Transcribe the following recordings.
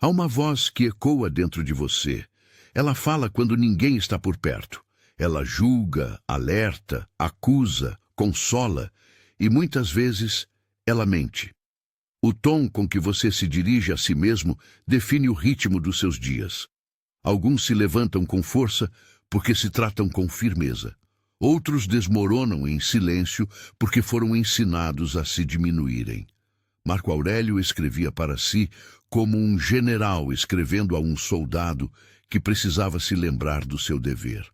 Há uma voz que ecoa dentro de você. Ela fala quando ninguém está por perto. Ela julga, alerta, acusa, consola e muitas vezes ela mente. O tom com que você se dirige a si mesmo define o ritmo dos seus dias. Alguns se levantam com força porque se tratam com firmeza. Outros desmoronam em silêncio porque foram ensinados a se diminuírem. Marco Aurélio escrevia para si como um general escrevendo a um soldado que precisava se lembrar do seu dever.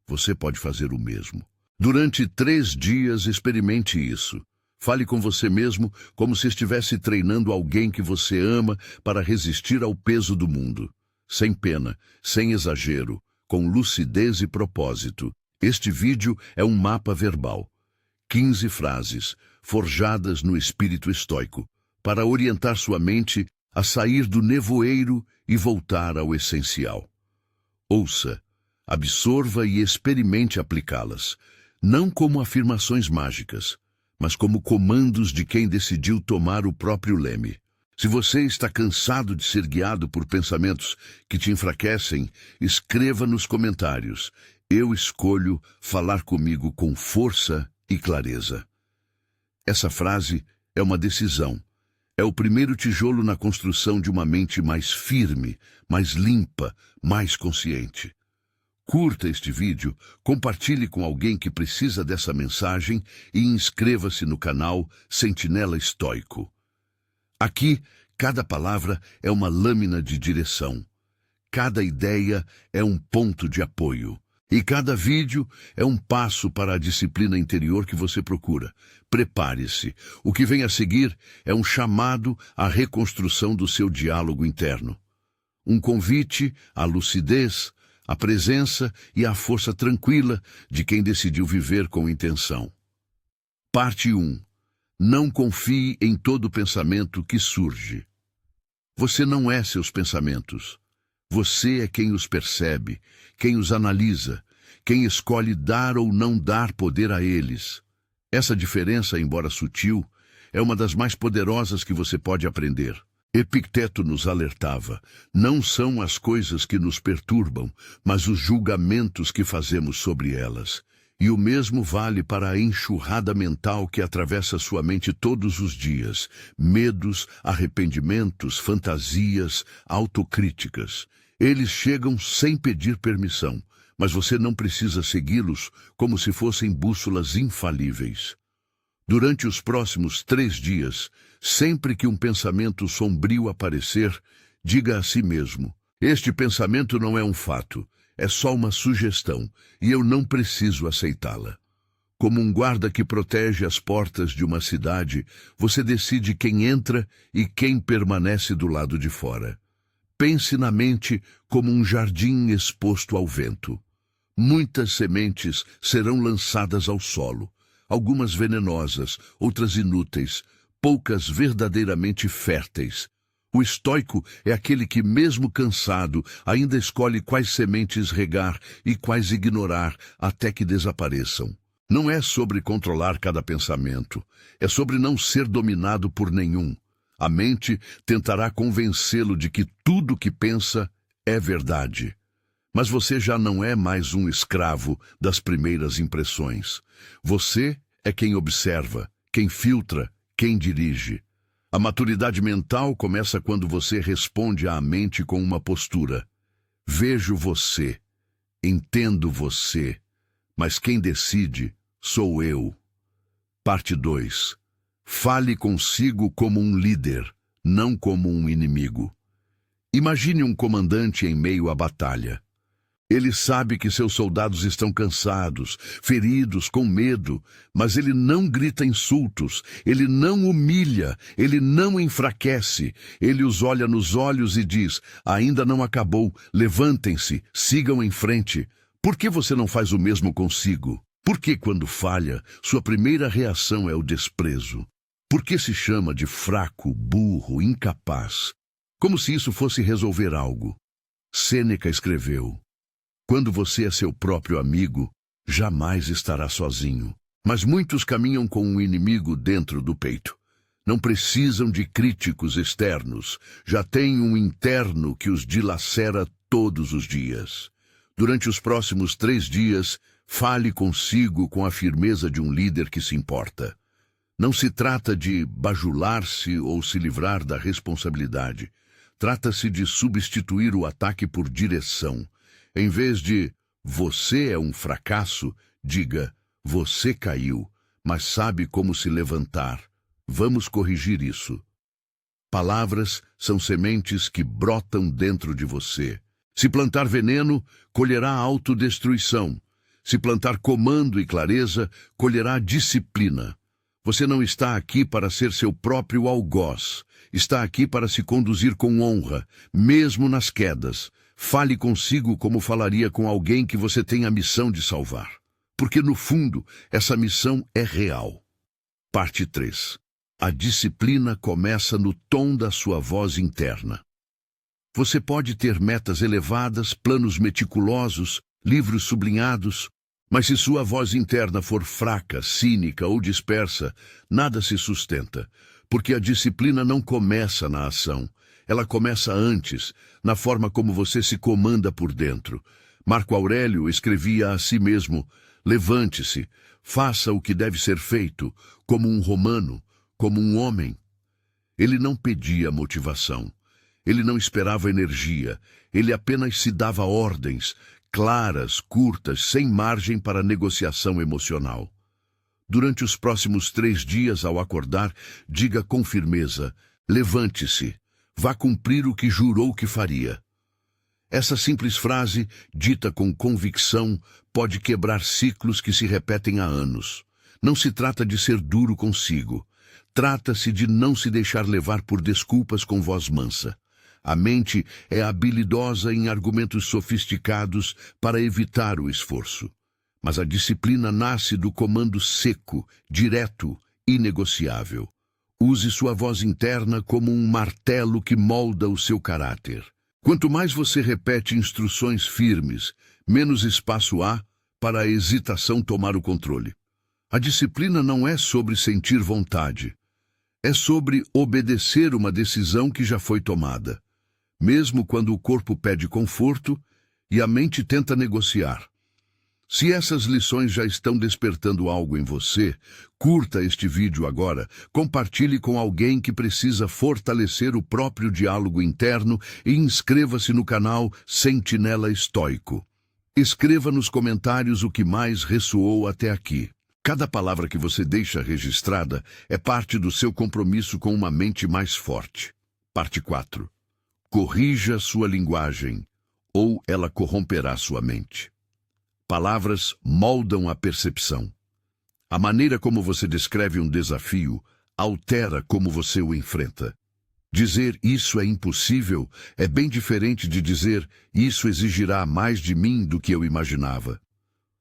Você pode fazer o mesmo. Durante 3 dias, experimente isso. Fale com você mesmo como se estivesse treinando alguém que você ama para resistir ao peso do mundo. Sem pena, sem exagero, com lucidez e propósito. Este vídeo é um mapa verbal. 15 frases, forjadas no espírito estoico, para orientar sua mente a sair do nevoeiro e voltar ao essencial. Ouça, absorva e experimente aplicá-las, não como afirmações mágicas, mas como comandos de quem decidiu tomar o próprio leme. Se você está cansado de ser guiado por pensamentos que te enfraquecem, escreva nos comentários. Eu escolho falar comigo com força e clareza. Essa frase é uma decisão. É o primeiro tijolo na construção de uma mente mais firme, mais limpa, mais consciente. Curta este vídeo, compartilhe com alguém que precisa dessa mensagem e inscreva-se no canal Sentinela Estoico. Aqui, cada palavra é uma lâmina de direção. Cada ideia é um ponto de apoio. E cada vídeo é um passo para a disciplina interior que você procura. Prepare-se. O que vem a seguir é um chamado à reconstrução do seu diálogo interno. Um convite à lucidez, à presença e à força tranquila de quem decidiu viver com intenção. Parte 1. Não confie em todo pensamento que surge. Você não é seus pensamentos. Você é quem os percebe, quem os analisa, quem escolhe dar ou não dar poder a eles. Essa diferença, embora sutil, é uma das mais poderosas que você pode aprender. Epicteto nos alertava: não são as coisas que nos perturbam, mas os julgamentos que fazemos sobre elas. E o mesmo vale para a enxurrada mental que atravessa sua mente todos os dias. Medos, arrependimentos, fantasias, autocríticas. Eles chegam sem pedir permissão, mas você não precisa segui-los como se fossem bússolas infalíveis. Durante os próximos 3 dias, sempre que um pensamento sombrio aparecer, diga a si mesmo: este pensamento não é um fato, é só uma sugestão, e eu não preciso aceitá-la. Como um guarda que protege as portas de uma cidade, você decide quem entra e quem permanece do lado de fora. Pense na mente como um jardim exposto ao vento. Muitas sementes serão lançadas ao solo, algumas venenosas, outras inúteis, poucas verdadeiramente férteis. O estoico é aquele que, mesmo cansado, ainda escolhe quais sementes regar e quais ignorar até que desapareçam. Não é sobre controlar cada pensamento, é sobre não ser dominado por nenhum. A mente tentará convencê-lo de que tudo o que pensa é verdade. Mas você já não é mais um escravo das primeiras impressões. Você é quem observa, quem filtra, quem dirige. A maturidade mental começa quando você responde à mente com uma postura. Vejo você, entendo você, mas quem decide sou eu. Parte 2. Fale consigo como um líder, não como um inimigo. Imagine um comandante em meio à batalha. Ele sabe que seus soldados estão cansados, feridos, com medo, mas ele não grita insultos, ele não humilha, ele não enfraquece. Ele os olha nos olhos e diz: ainda não acabou, levantem-se, sigam em frente. Por que você não faz o mesmo consigo? Por que, quando falha, sua primeira reação é o desprezo? Por que se chama de fraco, burro, incapaz? Como se isso fosse resolver algo. Sêneca escreveu: quando você é seu próprio amigo, jamais estará sozinho. Mas muitos caminham com um inimigo dentro do peito. Não precisam de críticos externos, já têm um interno que os dilacera todos os dias. Durante os próximos 3 dias, fale consigo com a firmeza de um líder que se importa. Não se trata de bajular-se ou se livrar da responsabilidade. Trata-se de substituir o ataque por direção. Em vez de "você é um fracasso", diga "você caiu, mas sabe como se levantar. Vamos corrigir isso". Palavras são sementes que brotam dentro de você. Se plantar veneno, colherá autodestruição. Se plantar comando e clareza, colherá disciplina. Você não está aqui para ser seu próprio algoz. Está aqui para se conduzir com honra, mesmo nas quedas. Fale consigo como falaria com alguém que você tem a missão de salvar. Porque, no fundo, essa missão é real. Parte 3. A disciplina começa no tom da sua voz interna. Você pode ter metas elevadas, planos meticulosos, livros sublinhados, mas se sua voz interna for fraca, cínica ou dispersa, nada se sustenta, porque a disciplina não começa na ação. Ela começa antes, na forma como você se comanda por dentro. Marco Aurélio escrevia a si mesmo: "Levante-se, faça o que deve ser feito, como um romano, como um homem". Ele não pedia motivação. Ele não esperava energia. Ele apenas se dava ordens, claras, curtas, sem margem para negociação emocional. Durante os próximos 3 dias, ao acordar, diga com firmeza: "Levante-se, vá cumprir o que jurou que faria". Essa simples frase, dita com convicção, pode quebrar ciclos que se repetem há anos. Não se trata de ser duro consigo. Trata-se de não se deixar levar por desculpas com voz mansa. A mente é habilidosa em argumentos sofisticados para evitar o esforço. Mas a disciplina nasce do comando seco, direto, inegociável. Use sua voz interna como um martelo que molda o seu caráter. Quanto mais você repete instruções firmes, menos espaço há para a hesitação tomar o controle. A disciplina não é sobre sentir vontade. É sobre obedecer uma decisão que já foi tomada, mesmo quando o corpo pede conforto e a mente tenta negociar. Se essas lições já estão despertando algo em você, curta este vídeo agora, compartilhe com alguém que precisa fortalecer o próprio diálogo interno e inscreva-se no canal Sentinela Estoico. Escreva nos comentários o que mais ressoou até aqui. Cada palavra que você deixa registrada é parte do seu compromisso com uma mente mais forte. Parte 4. Corrija sua linguagem, ou ela corromperá sua mente. Palavras moldam a percepção. A maneira como você descreve um desafio altera como você o enfrenta. Dizer "isso é impossível" é bem diferente de dizer "isso exigirá mais de mim do que eu imaginava".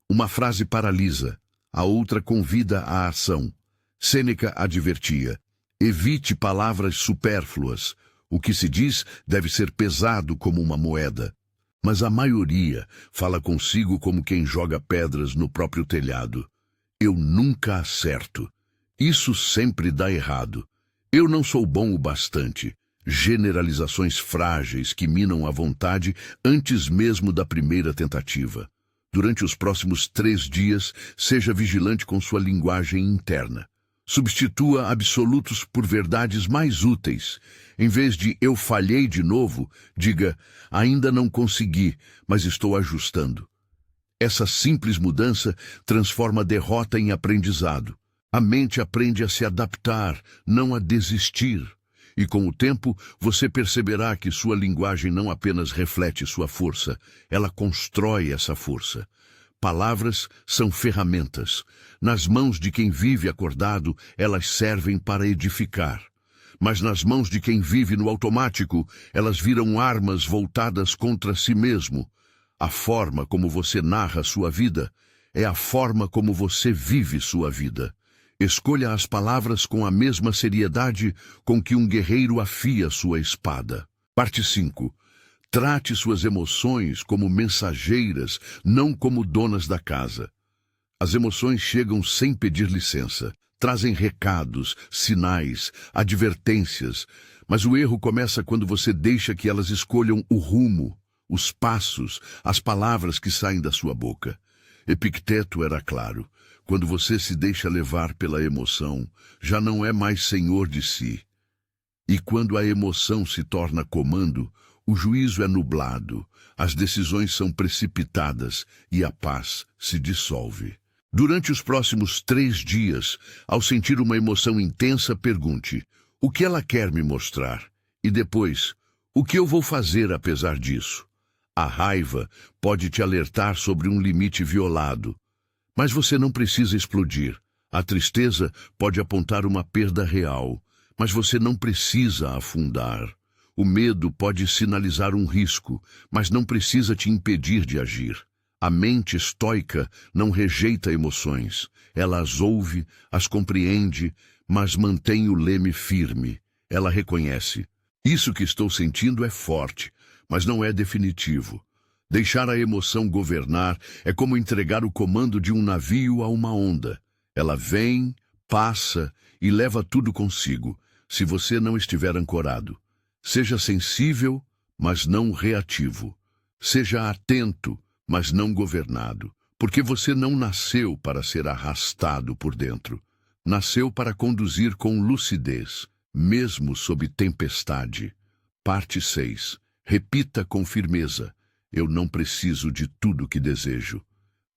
Uma frase paralisa, a outra convida à ação. Sêneca advertia: evite palavras supérfluas. O que se diz deve ser pesado como uma moeda. Mas a maioria fala consigo como quem joga pedras no próprio telhado. Eu nunca acerto. Isso sempre dá errado. Eu não sou bom o bastante. Generalizações frágeis que minam a vontade antes mesmo da primeira tentativa. Durante os próximos 3 dias, seja vigilante com sua linguagem interna. Substitua absolutos por verdades mais úteis. Em vez de "eu falhei de novo", diga "ainda não consegui, mas estou ajustando". Essa simples mudança transforma a derrota em aprendizado. A mente aprende a se adaptar, não a desistir. E com o tempo, você perceberá que sua linguagem não apenas reflete sua força, ela constrói essa força. Palavras são ferramentas. Nas mãos de quem vive acordado, elas servem para edificar. Mas nas mãos de quem vive no automático, elas viram armas voltadas contra si mesmo. A forma como você narra sua vida é a forma como você vive sua vida. Escolha as palavras com a mesma seriedade com que um guerreiro afia sua espada. Parte 5. Trate suas emoções como mensageiras, não como donas da casa. As emoções chegam sem pedir licença. trazem recados, sinais, advertências, mas o erro começa quando você deixa que elas escolham o rumo, os passos, as palavras que saem da sua boca. Epicteto era claro: quando você se deixa levar pela emoção, já não é mais senhor de si. E quando a emoção se torna comando, o juízo é nublado, as decisões são precipitadas e a paz se dissolve. Durante os próximos 3 dias, ao sentir uma emoção intensa, pergunte: o que ela quer me mostrar? E depois, o que eu vou fazer apesar disso? A raiva pode te alertar sobre um limite violado, mas você não precisa explodir. A tristeza pode apontar uma perda real, mas você não precisa afundar. O medo pode sinalizar um risco, mas não precisa te impedir de agir. A mente estoica não rejeita emoções. Ela as ouve, as compreende, mas mantém o leme firme. Ela reconhece: isso que estou sentindo é forte, mas não é definitivo. Deixar a emoção governar é como entregar o comando de um navio a uma onda. Ela vem, passa e leva tudo consigo, se você não estiver ancorado. Seja sensível, mas não reativo. Seja atento, mas não governado, porque você não nasceu para ser arrastado por dentro. Nasceu para conduzir com lucidez, mesmo sob tempestade. Parte 6. Repita com firmeza: eu não preciso de tudo que desejo.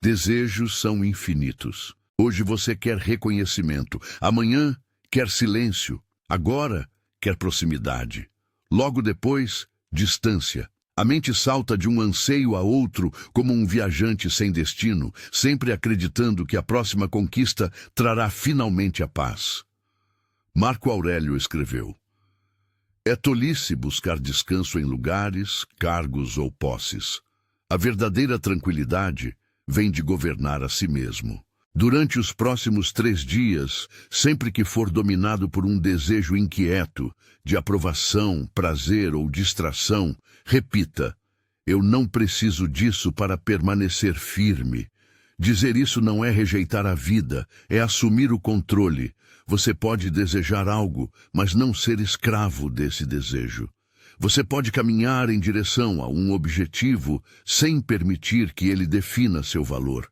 Desejos são infinitos. Hoje você quer reconhecimento, amanhã quer silêncio, agora quer proximidade. Logo depois, distância. A mente salta de um anseio a outro como um viajante sem destino, sempre acreditando que a próxima conquista trará finalmente a paz. Marco Aurélio escreveu: é tolice buscar descanso em lugares, cargos ou posses. A verdadeira tranquilidade vem de governar a si mesmo. Durante os próximos 3 dias, sempre que for dominado por um desejo inquieto, de aprovação, prazer ou distração, repita: eu não preciso disso para permanecer firme. Dizer isso não é rejeitar a vida, é assumir o controle. Você pode desejar algo, mas não ser escravo desse desejo. Você pode caminhar em direção a um objetivo sem permitir que ele defina seu valor.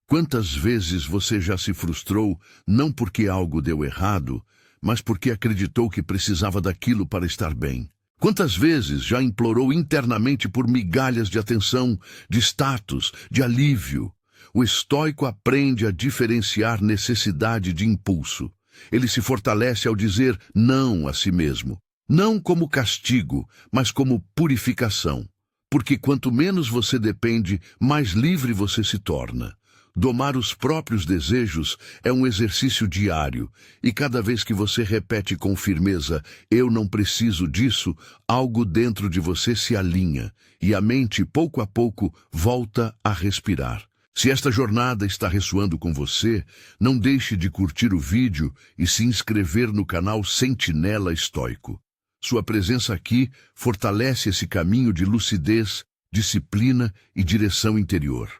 Quantas vezes você já se frustrou, não porque algo deu errado, mas porque acreditou que precisava daquilo para estar bem? Quantas vezes já implorou internamente por migalhas de atenção, de status, de alívio? O estoico aprende a diferenciar necessidade de impulso. Ele se fortalece ao dizer não a si mesmo. Não como castigo, mas como purificação. Porque quanto menos você depende, mais livre você se torna. Domar os próprios desejos é um exercício diário, e cada vez que você repete com firmeza: eu não preciso disso, algo dentro de você se alinha, e a mente, pouco a pouco, volta a respirar. Se esta jornada está ressoando com você, não deixe de curtir o vídeo e se inscrever no canal Sentinela Estoico. Sua presença aqui fortalece esse caminho de lucidez, disciplina e direção interior.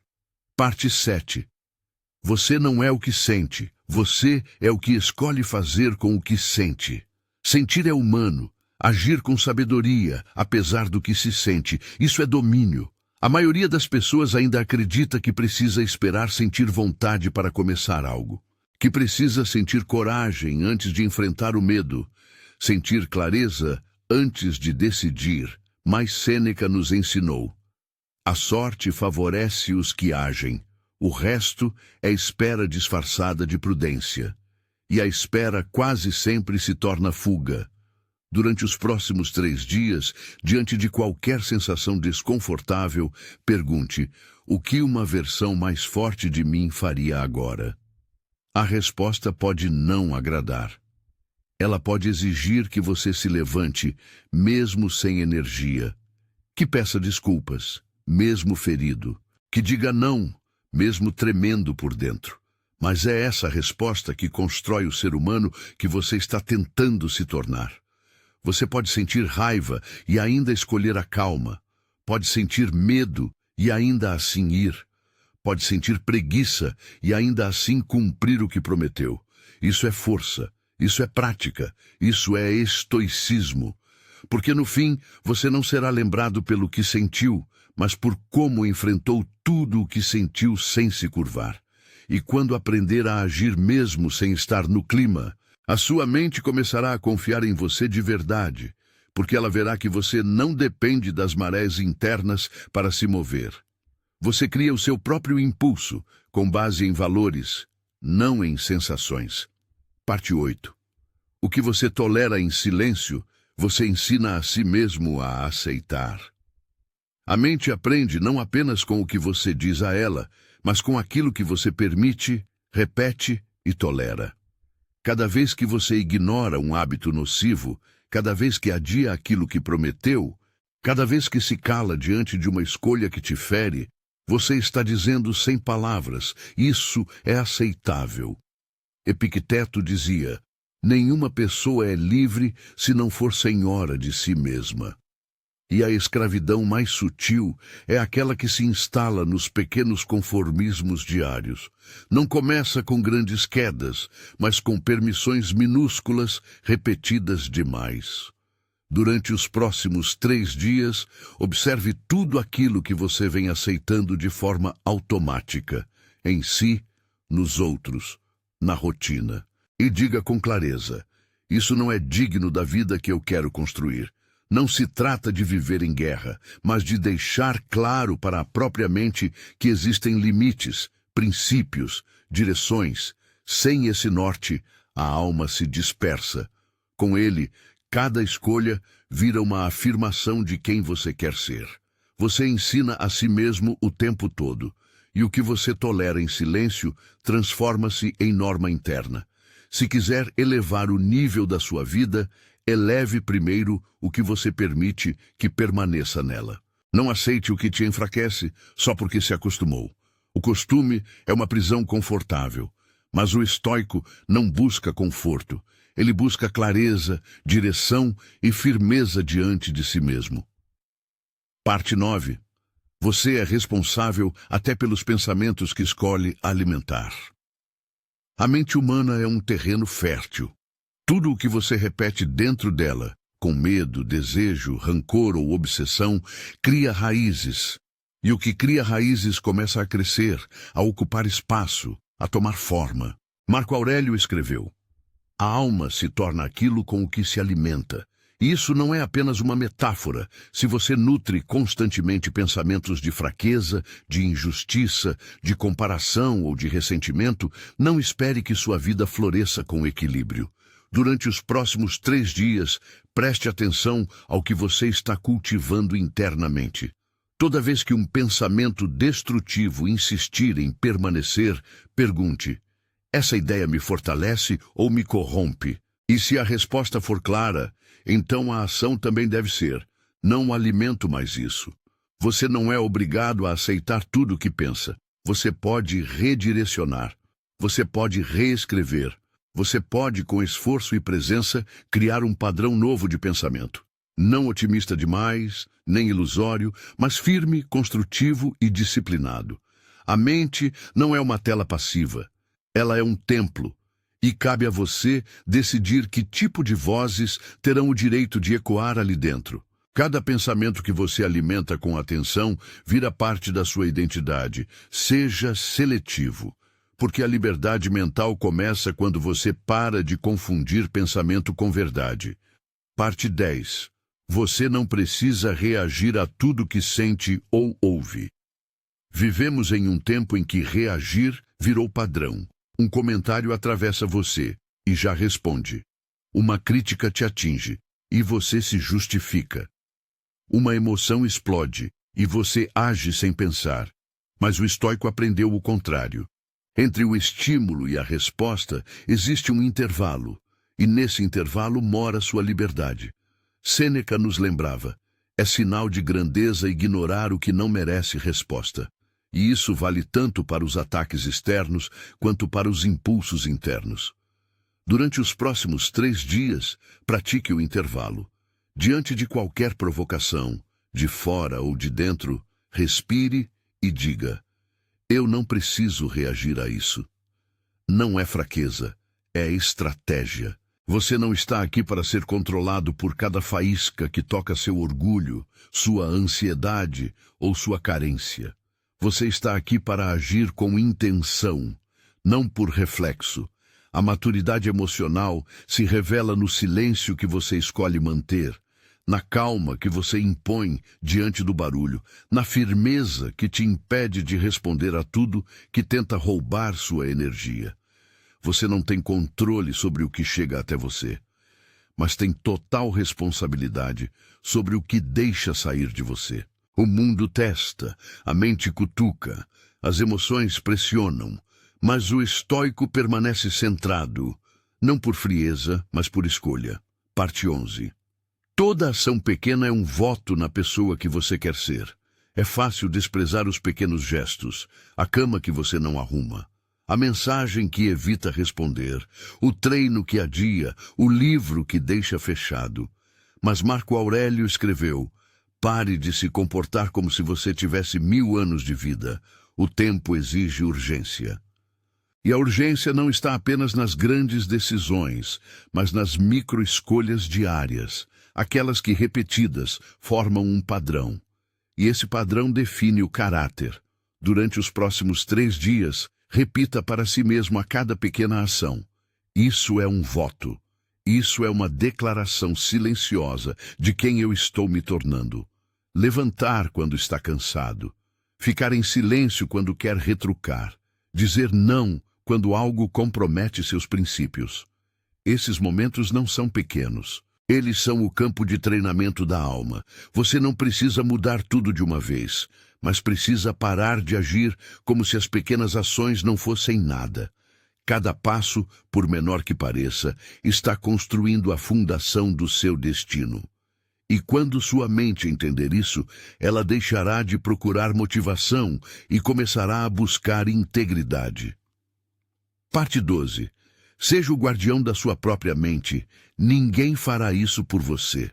Parte 7. Você não é o que sente, você é o que escolhe fazer com o que sente. Sentir é humano, agir com sabedoria, apesar do que se sente, isso é domínio. A maioria das pessoas ainda acredita que precisa esperar sentir vontade para começar algo, que precisa sentir coragem antes de enfrentar o medo, sentir clareza antes de decidir, mas Sêneca nos ensinou: a sorte favorece os que agem, o resto é espera disfarçada de prudência. E a espera quase sempre se torna fuga. Durante os próximos 3 dias, diante de qualquer sensação desconfortável, pergunte: o que uma versão mais forte de mim faria agora? A resposta pode não agradar. Ela pode exigir que você se levante, mesmo sem energia, que peça desculpas, mesmo ferido, que diga não, mesmo tremendo por dentro. Mas é essa resposta que constrói o ser humano que você está tentando se tornar. Você pode sentir raiva e ainda escolher a calma. Pode sentir medo e ainda assim ir. Pode sentir preguiça e ainda assim cumprir o que prometeu. Isso é força, isso é prática, isso é estoicismo. Porque no fim, você não será lembrado pelo que sentiu, mas por como enfrentou tudo o que sentiu sem se curvar. E quando aprender a agir mesmo sem estar no clima, a sua mente começará a confiar em você de verdade, porque ela verá que você não depende das marés internas para se mover. Você cria o seu próprio impulso, com base em valores, não em sensações. Parte 8. O que você tolera em silêncio, você ensina a si mesmo a aceitar. A mente aprende não apenas com o que você diz a ela, mas com aquilo que você permite, repete e tolera. Cada vez que você ignora um hábito nocivo, cada vez que adia aquilo que prometeu, cada vez que se cala diante de uma escolha que te fere, você está dizendo sem palavras, isso é aceitável. Epicteto dizia, nenhuma pessoa é livre se não for senhora de si mesma. E a escravidão mais sutil é aquela que se instala nos pequenos conformismos diários. Não começa com grandes quedas, mas com permissões minúsculas repetidas demais. Durante os próximos 3 dias, observe tudo aquilo que você vem aceitando de forma automática, em si, nos outros, na rotina. E diga com clareza, isso não é digno da vida que eu quero construir. Não se trata de viver em guerra, mas de deixar claro para a própria mente que existem limites, princípios, direções. Sem esse norte, a alma se dispersa. Com ele, cada escolha vira uma afirmação de quem você quer ser. Você ensina a si mesmo o tempo todo, e o que você tolera em silêncio transforma-se em norma interna. Se quiser elevar o nível da sua vida, eleve primeiro o que você permite que permaneça nela. Não aceite o que te enfraquece só porque se acostumou. O costume é uma prisão confortável, mas o estoico não busca conforto. Ele busca clareza, direção e firmeza diante de si mesmo. Parte 9. Você é responsável até pelos pensamentos que escolhe alimentar. A mente humana é um terreno fértil. Tudo o que você repete dentro dela, com medo, desejo, rancor ou obsessão, cria raízes. E o que cria raízes começa a crescer, a ocupar espaço, a tomar forma. Marco Aurélio escreveu, a alma se torna aquilo com o que se alimenta. E isso não é apenas uma metáfora. Se você nutre constantemente pensamentos de fraqueza, de injustiça, de comparação ou de ressentimento, não espere que sua vida floresça com equilíbrio. Durante os próximos 3 dias, preste atenção ao que você está cultivando internamente. Toda vez que um pensamento destrutivo insistir em permanecer, pergunte, essa ideia me fortalece ou me corrompe? E se a resposta for clara, então a ação também deve ser, não alimento mais isso. Você não é obrigado a aceitar tudo o que pensa. Você pode redirecionar. Você pode reescrever. Você pode, com esforço e presença, criar um padrão novo de pensamento. Não otimista demais, nem ilusório, mas firme, construtivo e disciplinado. A mente não é uma tela passiva. Ela é um templo. E cabe a você decidir que tipo de vozes terão o direito de ecoar ali dentro. Cada pensamento que você alimenta com atenção vira parte da sua identidade. Seja seletivo. Porque a liberdade mental começa quando você para de confundir pensamento com verdade. Parte 10. Você não precisa reagir a tudo que sente ou ouve. Vivemos em um tempo em que reagir virou padrão. Um comentário atravessa você e já responde. Uma crítica te atinge e você se justifica. Uma emoção explode e você age sem pensar. Mas o estoico aprendeu o contrário. Entre o estímulo e a resposta existe um intervalo, e nesse intervalo mora sua liberdade. Sêneca nos lembrava, é sinal de grandeza ignorar o que não merece resposta. E isso vale tanto para os ataques externos quanto para os impulsos internos. Durante os próximos 3 dias, pratique o intervalo. Diante de qualquer provocação, de fora ou de dentro, respire e diga, eu não preciso reagir a isso. Não é fraqueza, é estratégia. Você não está aqui para ser controlado por cada faísca que toca seu orgulho, sua ansiedade ou sua carência. Você está aqui para agir com intenção, não por reflexo. A maturidade emocional se revela no silêncio que você escolhe manter, na calma que você impõe diante do barulho, na firmeza que te impede de responder a tudo que tenta roubar sua energia. Você não tem controle sobre o que chega até você, mas tem total responsabilidade sobre o que deixa sair de você. O mundo testa, a mente cutuca, as emoções pressionam, mas o estoico permanece centrado, não por frieza, mas por escolha. Parte 11. Toda ação pequena é um voto na pessoa que você quer ser. É fácil desprezar os pequenos gestos, a cama que você não arruma, a mensagem que evita responder, o treino que adia, o livro que deixa fechado. Mas Marco Aurélio escreveu: pare de se comportar como se você tivesse 1000 anos de vida. O tempo exige urgência. E a urgência não está apenas nas grandes decisões, mas nas micro-escolhas diárias, aquelas que, repetidas, formam um padrão. E esse padrão define o caráter. Durante os próximos 3 dias, repita para si mesmo a cada pequena ação: isso é um voto. Isso é uma declaração silenciosa de quem eu estou me tornando. Levantar quando está cansado. Ficar em silêncio quando quer retrucar. Dizer não quando algo compromete seus princípios. Esses momentos não são pequenos. Eles são o campo de treinamento da alma. Você não precisa mudar tudo de uma vez, mas precisa parar de agir como se as pequenas ações não fossem nada. Cada passo, por menor que pareça, está construindo a fundação do seu destino. E quando sua mente entender isso, ela deixará de procurar motivação e começará a buscar integridade. Parte 12. Seja o guardião da sua própria mente. Ninguém fará isso por você.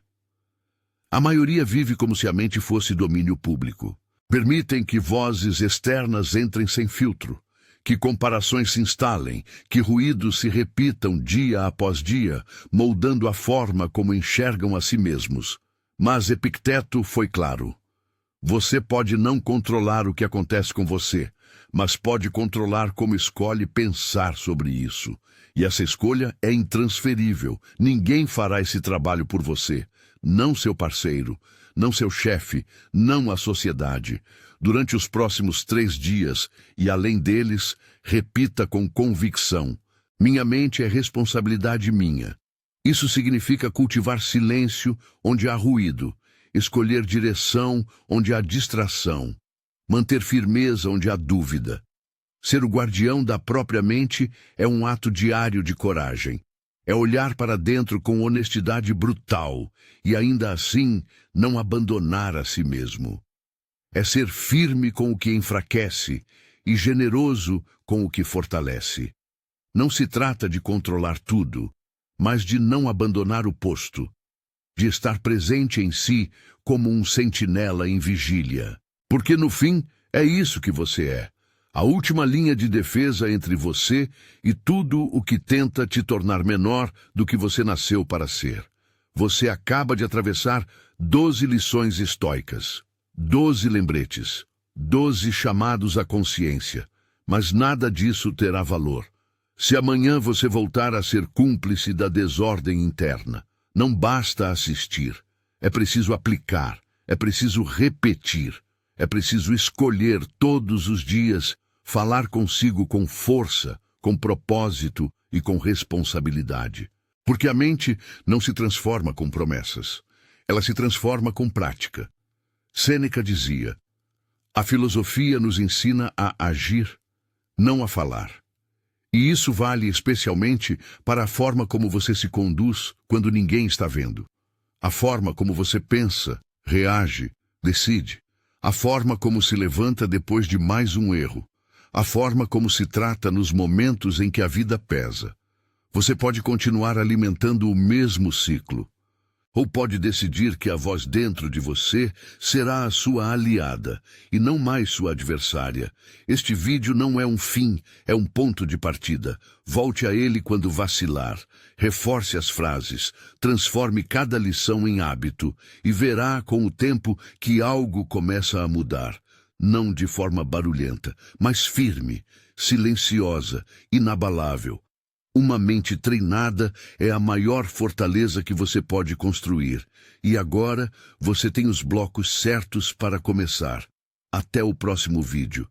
A maioria vive como se a mente fosse domínio público. Permitem que vozes externas entrem sem filtro, que comparações se instalem, que ruídos se repitam dia após dia, moldando a forma como enxergam a si mesmos. Mas Epicteto foi claro: você pode não controlar o que acontece com você, mas pode controlar como escolhe pensar sobre isso. E essa escolha é intransferível. Ninguém fará esse trabalho por você. Não seu parceiro, não seu chefe, não a sociedade. Durante os próximos 3 dias, e além deles, repita com convicção: minha mente é responsabilidade minha. Isso significa cultivar silêncio onde há ruído, escolher direção onde há distração, manter firmeza onde há dúvida. Ser o guardião da própria mente é um ato diário de coragem. É olhar para dentro com honestidade brutal e, ainda assim, não abandonar a si mesmo. É ser firme com o que enfraquece e generoso com o que fortalece. Não se trata de controlar tudo, mas de não abandonar o posto, de estar presente em si como um sentinela em vigília. Porque, no fim, é isso que você é. A última linha de defesa entre você e tudo o que tenta te tornar menor do que você nasceu para ser. Você acaba de atravessar 12 lições estoicas, 12 lembretes, 12 chamados à consciência, mas nada disso terá valor se amanhã você voltar a ser cúmplice da desordem interna. Não basta assistir, é preciso aplicar, é preciso repetir, é preciso escolher todos os dias, falar consigo com força, com propósito e com responsabilidade. Porque a mente não se transforma com promessas, ela se transforma com prática. Sêneca dizia: a filosofia nos ensina a agir, não a falar. E isso vale especialmente para a forma como você se conduz quando ninguém está vendo. A forma como você pensa, reage, decide. A forma como se levanta depois de mais um erro. A forma como se trata nos momentos em que a vida pesa. Você pode continuar alimentando o mesmo ciclo. Ou pode decidir que a voz dentro de você será a sua aliada e não mais sua adversária. Este vídeo não é um fim, é um ponto de partida. Volte a ele quando vacilar. Reforce as frases, transforme cada lição em hábito e verá com o tempo que algo começa a mudar. Não de forma barulhenta, mas firme, silenciosa, inabalável. Uma mente treinada é a maior fortaleza que você pode construir. E agora você tem os blocos certos para começar. Até o próximo vídeo.